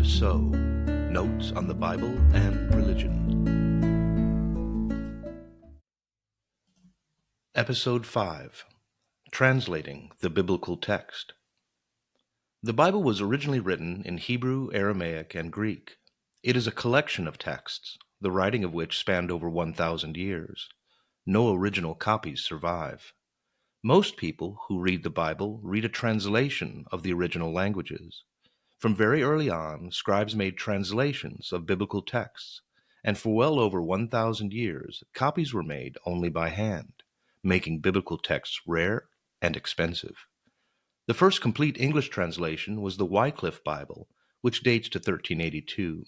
And So, Notes on the Bible and Religion. Episode 5, Translating the Biblical Text. The Bible was originally written in Hebrew, Aramaic, and Greek. It is a collection of texts, the writing of which spanned over 1,000 years. No original copies survive. Most people who read the Bible read a translation of the original languages. From very early on, scribes made translations of biblical texts, and for well over 1,000 years, copies were made only by hand, making biblical texts rare and expensive. The first complete English translation was the Wycliffe Bible, which dates to 1382.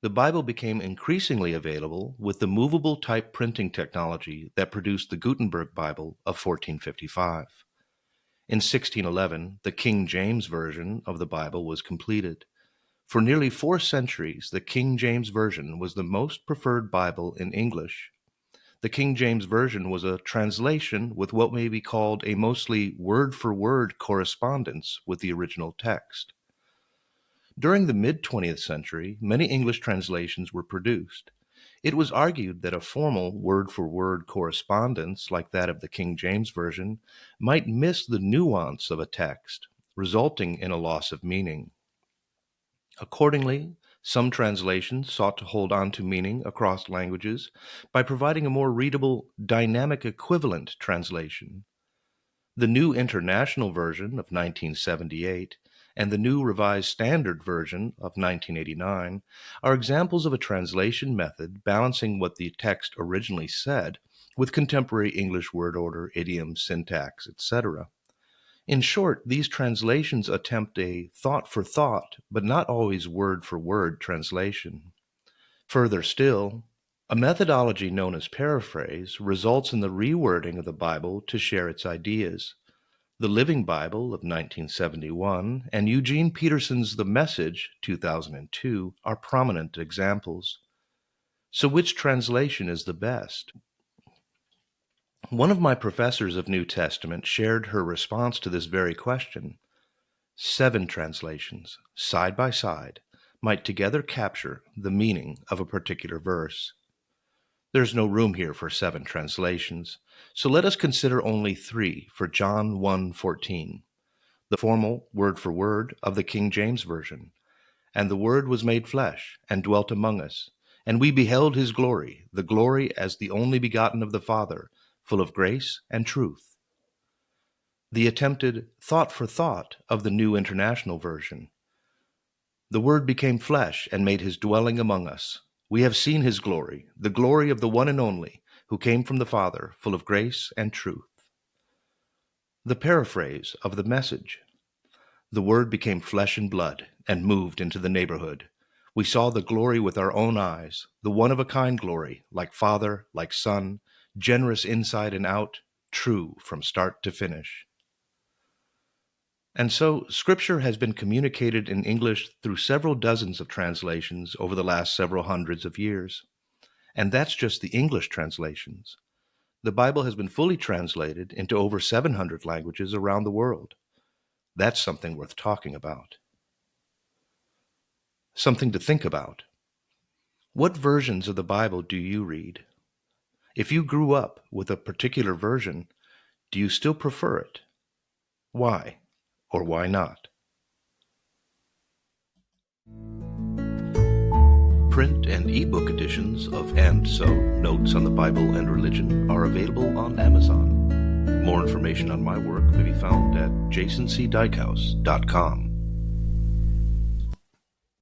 The Bible became increasingly available with the movable type printing technology that produced the Gutenberg Bible of 1455. In 1611, the King James Version of the Bible was completed. For nearly 4 centuries, the King James Version was the most preferred Bible in English. The King James Version was a translation with what may be called a mostly word-for-word correspondence with the original text. During the mid-20th century, many English translations were produced. It was argued that a formal word-for-word correspondence like that of the King James Version might miss the nuance of a text, resulting in a loss of meaning. Accordingly, some translations sought to hold on to meaning across languages by providing a more readable, dynamic equivalent translation. The New International Version of 1978 and the New Revised Standard Version of 1989 are examples of a translation method balancing what the text originally said with contemporary English word order, idioms, syntax, etc. In short, these translations attempt a thought-for-thought, but not always word-for-word translation. Further still, a methodology known as paraphrase results in the rewording of the Bible to share its ideas. The Living Bible of 1971 and Eugene Peterson's The Message, 2002, are prominent examples. So which translation is the best? One of my professors of New Testament shared her response to this very question. 7 translations, side by side, might together capture the meaning of a particular verse. There's no room here for 7 translations, so let us consider only 3 for John 1:14, the formal word-for-word of the King James Version. And the Word was made flesh, and dwelt among us, and we beheld his glory, the glory as the only begotten of the Father, full of grace and truth. The attempted thought-for-thought of the New International Version. The Word became flesh and made his dwelling among us. We have seen his glory, the glory of the one and only, who came from the Father, full of grace and truth. The paraphrase of the Message. The Word became flesh and blood, and moved into the neighborhood. We saw the glory with our own eyes, the one-of-a-kind glory, like Father, like Son, generous inside and out, true from start to finish. And so, Scripture has been communicated in English through several dozens of translations over the last several hundreds of years. And that's just the English translations. The Bible has been fully translated into over 700 languages around the world. That's something worth talking about. Something to think about. What versions of the Bible do you read? If you grew up with a particular version, do you still prefer it? Why? Or why not? Print and ebook editions of And So, Notes on the Bible and Religion are available on Amazon. More information on my work may be found at jasoncdykhouse.com.